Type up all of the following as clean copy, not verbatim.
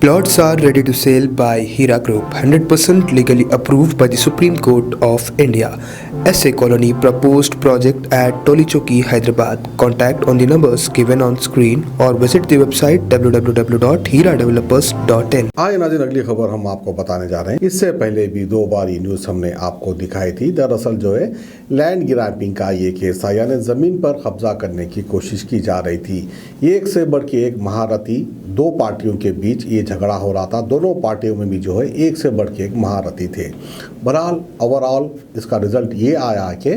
Plots are ready to sell by Hira Group, 100% legally approved by the Supreme Court of India. SA Colony proposed project at Tolichoki, Hyderabad. Contact on the numbers given on screen or visit the website www.hiradevelopers.in. आए नाज़रीन, अगली खबर हम आपको बताने जा रहे हैं। इससे पहले भी 2 बार ये न्यूज़ हमने आपको दिखाई थी। दरअसल जो है लैंड ग्रैबिंग का ये केस था, यानी ज़मीन पर कब्जा करने की कोशिश की जा रही थी। एक से बढ़ के एक महारथी, 2 पार्टियों के बीच ये झगड़ा हो रहा था। दोनों पार्टियों में भी जो है एक से बढ़ के एक महारथी थे। बहरहाल ओवरऑल इसका रिजल्ट ये आया कि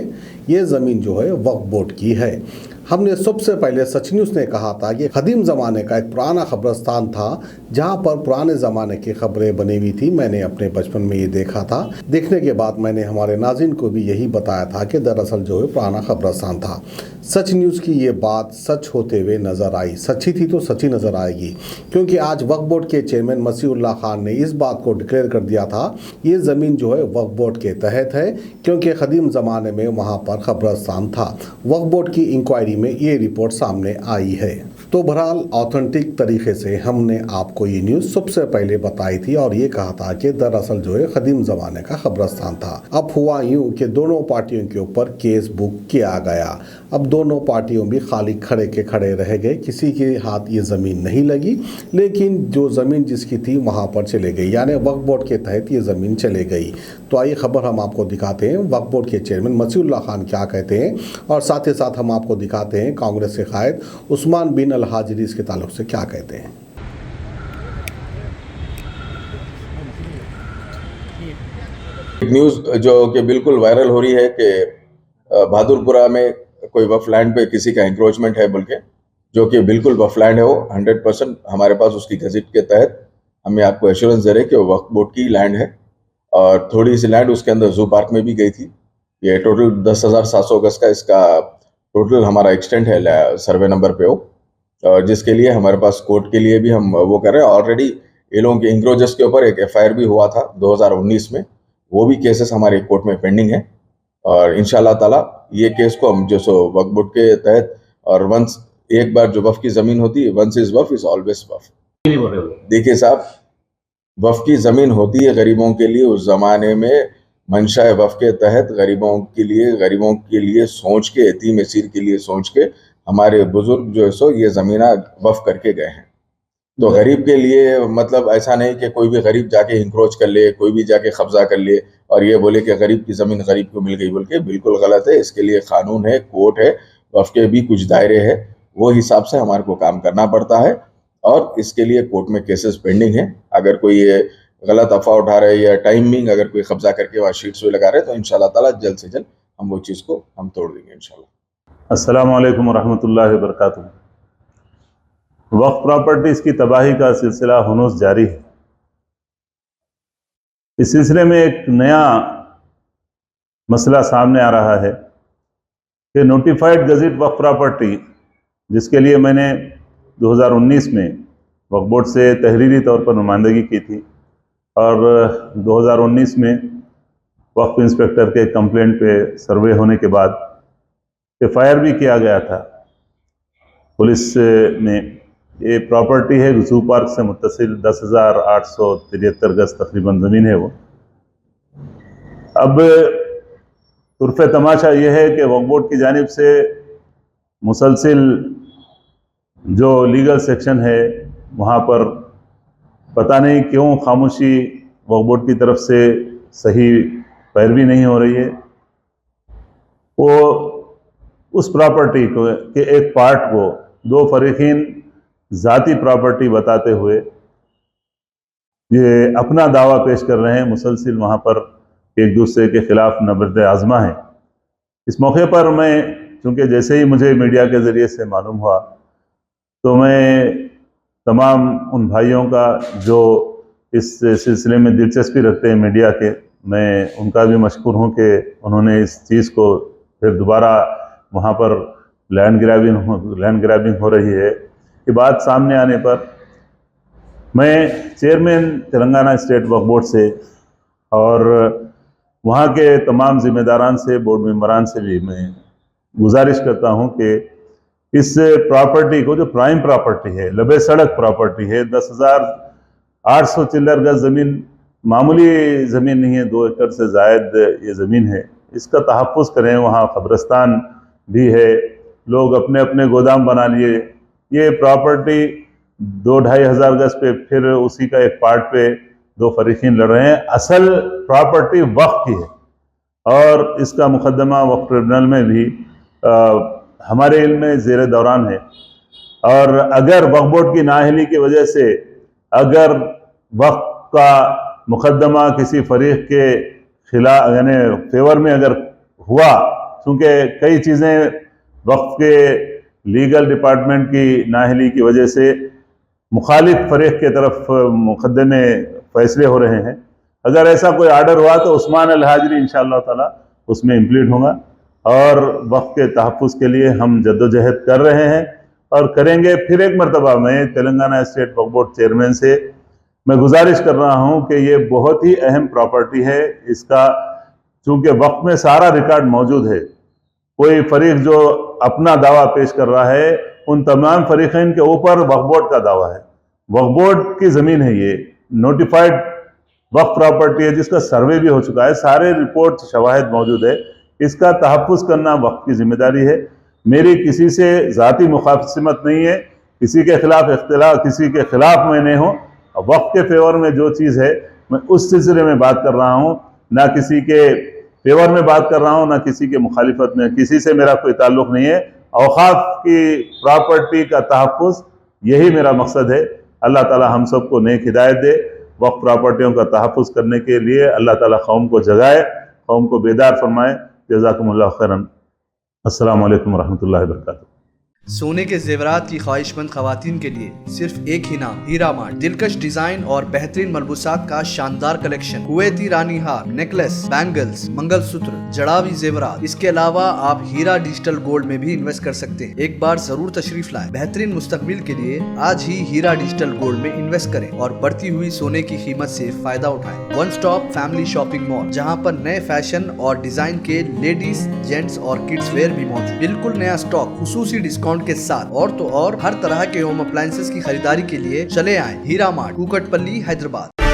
ये ज़मीन जो है वक्फ बोर्ड की है। हमने सबसे पहले सच न्यूज़ ने कहा था कि कदीम ज़माने का एक पुराना कब्रिस्तान था जहां पर पुराने ज़माने की खबरें बनी हुई थी। मैंने अपने बचपन में ये देखा था। देखने के बाद मैंने हमारे नाज़रीन को भी यही बताया था कि दरअसल जो है पुराना कब्रिस्तान था। सच न्यूज़ की ये बात सच होते हुए नज़र आई। सच्ची थी तो सच्ची नज़र आएगी, क्योंकि आज वक्फ बोर्ड के चेयरमैन मसीहुल्लाह खान ने इस बात को डिक्लेयर कर दिया था ये ज़मीन जो है वक्फ बोर्ड के तहत है, क्योंकि कदीम ज़माने में वहाँ पर कब्रिस्तान था। वक्फ बोर्ड की इंक्वायरी में ये रिपोर्ट सामने आई है। तो बहरहाल ऑथेंटिक तरीके से हमने आपको ये न्यूज़ सबसे पहले बताई थी और ये कहा था कि दरअसल जो है कदीम ज़माने का कब्रिस्तान था। अब हुआ यूँ कि दोनों पार्टियों के ऊपर केस बुक किया गया। अब दोनों पार्टियों भी खाली खड़े के खड़े रह गए, किसी के हाथ ये ज़मीन नहीं लगी, लेकिन जो ज़मीन जिसकी थी वहाँ पर चले गई, यानी वक्फ बोर्ड के तहत ये ज़मीन चले गई। तो आइए खबर हम आपको दिखाते हैं वक्फ बोर्ड के चेयरमैन मसीहुल्लाह खान क्या कहते हैं, और साथ ही साथ हम आपको दिखाते हैं कांग्रेस के कायद उस्मान बिन अल हाजिरी इसके ताल्लुक से क्या कहते हैं। न्यूज़ जो कि बिल्कुल वायरल हो रही है कि बहादुरपुरा में कोई वक्फ लैंड पे किसी का इंक्रोचमेंट है बोल के, जो कि बिल्कुल वक्फ लैंड है। वो 100% हमारे पास उसकी गज़ट के तहत हमें आपको एश्योरेंस दे रहे हैं कि वो वक्फ बोर्ड की लैंड है। और थोड़ी सी लैंड उसके अंदर जू पार्क में भी गई थी। ये टोटल 10,700 गज का इसका टोटल हमारा एक्सटेंट है सर्वे नंबर पे हो, और जिसके लिए हमारे पास कोर्ट के लिए भी हम वो कर रहे हैं। ऑलरेडी ये लोगों के इंक्रोचेस के ऊपर एक FIR भी हुआ था 2019 में, वो भी केसेस हमारे कोर्ट में पेंडिंग है। और इंशाल्लाह ताला ये केस को हम जो सो वक्फ बोर्ड के तहत, और वंस एक बार जो वक्फ की ज़मीन होती है, वंस इज वक्फ इज ऑलवेज वक्फ। देखिए साहब, वक्फ की ज़मीन होती है गरीबों के लिए। उस ज़माने में मंशा वक्फ के तहत गरीबों के लिए सोच के, यतीम असीर के लिए सोच के हमारे बुजुर्ग जो है सो ये ज़मीना वक्फ करके गए हैं। तो गरीब के लिए मतलब ऐसा नहीं कि कोई भी गरीब जाके इंक्रोच कर ले, कोई भी जाके कब्जा कर ले और ये बोले कि गरीब की ज़मीन गरीब को मिल गई बोल के, बिल्कुल गलत है। इसके लिए कानून है, कोर्ट है, वक्फ के भी कुछ दायरे हैं, वो हिसाब से हमारे को काम करना पड़ता है। और इसके लिए कोर्ट में केसेस पेंडिंग है। अगर कोई ये गलत अफवाह उठा रहे या टाइमिंग अगर कोई कब्जा करके वहाँ शीट्स भी लगा रहे हैं, तो इंशाल्लाह ताला जल्द से जल्द हम वो चीज़ को हम तोड़ देंगे इंशाल्लाह। अस्सलामु अलैकुम रहमतुल्लाहि व बरकातुहू। वक्फ प्रॉपर्टीज़ की तबाही का सिलसिला हुनूस जारी है। इस सिलसिले में एक नया मसला सामने आ रहा है कि नोटिफाइड गज़ट वक्फ प्रॉपर्टी, जिसके लिए मैंने 2019 में वक्फ बोर्ड से तहरीरी तौर पर नुमाइंदगी की थी, और 2019 में वक्फ इंस्पेक्टर के कंप्लेंट पे सर्वे होने के बाद FIR भी किया गया था पुलिस में। ये प्रॉपर्टी है जू पार्क से मुत्तसिल 10,873 गज तकरीबन ज़मीन है वो। अब तुर्फ़े तमाशा ये है कि वक्फ बोर्ड की जानिब से मुसलसिल जो लीगल सेक्शन है वहाँ पर पता नहीं क्यों खामोशी वक्फ बोर्ड की तरफ से सही पैरवी नहीं हो रही है। वो उस प्रॉपर्टी को के एक पार्ट को 2 फरीकीन ज़ाती प्रॉपर्टी बताते हुए ये अपना दावा पेश कर रहे हैं। मुसलसिल वहाँ पर एक दूसरे के खिलाफ नबर्द आज़मा है। इस मौके पर मैं, चूँकि जैसे ही मुझे मीडिया के ज़रिए से मालूम हुआ, तो मैं तमाम उन भाइयों का जो इस सिलसिले में दिलचस्पी रखते हैं मीडिया के, मैं उनका भी मशकूर हूँ कि उन्होंने इस चीज़ को फिर दोबारा वहाँ पर लैंड ग्रैबिंग हो रही है की बात सामने आने पर मैं चेयरमैन तेलंगाना स्टेट वक्फ बोर्ड से और वहाँ के तमाम ज़िम्मेदारान से, बोर्ड मेंबरान से भी मैं गुजारिश करता हूँ कि इस प्रॉपर्टी को, जो प्राइम प्रॉपर्टी है, लबे सड़क प्रॉपर्टी है, 800 चिल्लर गज ज़मीन मामूली ज़मीन नहीं है, 2 एकड़ से ज़ायद ये ज़मीन है। इसका तहफ़्फ़ुज़ करें। वहाँ कब्रिस्तान भी है, लोग अपने अपने गोदाम बना लिए। ये प्रॉपर्टी 2-2.5 हज़ार गज पे फिर उसी का एक पार्ट पे 2 फरीकीन लड़ रहे हैं। असल प्रॉपर्टी वक्फ की है और इसका मुकदमा वक्फ ट्रिब्यूनल में भी हमारे इल्म में ज़ेर दौरान है। और अगर वक्फ बोर्ड की नाअहली की वजह से अगर वक्फ का मुकदमा किसी फरीक के खिलाफ यानी फेवर में अगर हुआ, क्योंकि कई चीज़ें वक्फ के लीगल डिपार्टमेंट की नाअहली की वजह से मुखालिफ फरीक के तरफ मुकदमे फैसले हो रहे हैं, अगर ऐसा कोई आर्डर हुआ तो उस्मान अल हाजरी इंशाअल्लाह ताला उसमें इम्प्लीट होगा और वक्फ के तहफ़्फ़ुज़ के लिए हम जद्दोजहद कर रहे हैं और करेंगे। फिर एक मरतबा मैं तेलंगाना स्टेट वक्फ बोर्ड चेयरमैन से मैं गुजारिश कर रहा हूं कि ये बहुत ही अहम प्रॉपर्टी है। इसका चूँकि वक्फ में सारा रिकॉर्ड मौजूद है, कोई फरीक जो अपना दावा पेश कर रहा है उन तमाम फरीक़ैन के ऊपर वक्फ बोर्ड का दावा है। वक्फ बोर्ड की ज़मीन है, ये नोटिफाइड वक्फ प्रॉपर्टी है जिसका सर्वे भी हो चुका है, सारे रिपोर्ट शवाहिद मौजूद है। इसका तहफ़्फ़ुज़ करना वक्फ की जिम्मेदारी है। मेरी किसी से ज़ाती मुखासिमत नहीं है, किसी के खिलाफ इख्तिलाफ, किसी के खिलाफ मैं नहीं हूँ। वक्फ के फेवर में जो चीज़ है मैं उस सिलसिले में बात कर रहा हूँ, ना किसी के फेवर में बात कर रहा हूँ, ना किसी के मुखालिफत में। किसी से मेरा कोई ताल्लुक़ नहीं है। औक़ाफ़ की प्रॉपर्टी का तहफ़्फ़ुज़ यही मेरा मकसद है। अल्लाह ताला हम सबको नेक हिदायत दे। वक्फ प्रॉपर्टियों का तहफ़्फ़ुज़ करने के लिए अल्लाह ताला कौम को जगाए, कौम को बेदार फरमाए। जज़ाकुमुल्लाहु खैरन। अस्सलामु अलैकुम रहमतुल्लाहि व बरकातुहू। सोने के जेवरात की ख्वाहिशमंद खवातीन के लिए सिर्फ एक ही नाम, हीरा मार्ट। दिलकश डिजाइन और बेहतरीन मलबूसात का शानदार कलेक्शन, कुवैती रानी हार, नेकलेस, बैंगल्स, मंगलसूत्र, जड़ावी जेवरात। इसके अलावा आप हीरा डिजिटल गोल्ड में भी इन्वेस्ट कर सकते हैं। एक बार जरूर तशरीफ लाएं। बेहतरीन मुस्तकबिल के लिए आज ही हीरा डिजिटल गोल्ड में इन्वेस्ट करें और बढ़ती हुई सोने की कीमत से फायदा उठाएं। One stop family shopping mall, जहां पर नए फैशन और डिजाइन के लेडीज, जेंट्स और किड्स वेयर भी मौजूद। बिल्कुल नया स्टॉक, खुसूसी डिस्काउंट के साथ। और तो और हर तरह के होम अप्लायंसेस की खरीदारी के लिए चले आए हीरा मार्ट, कुकटपल्ली, हैदराबाद।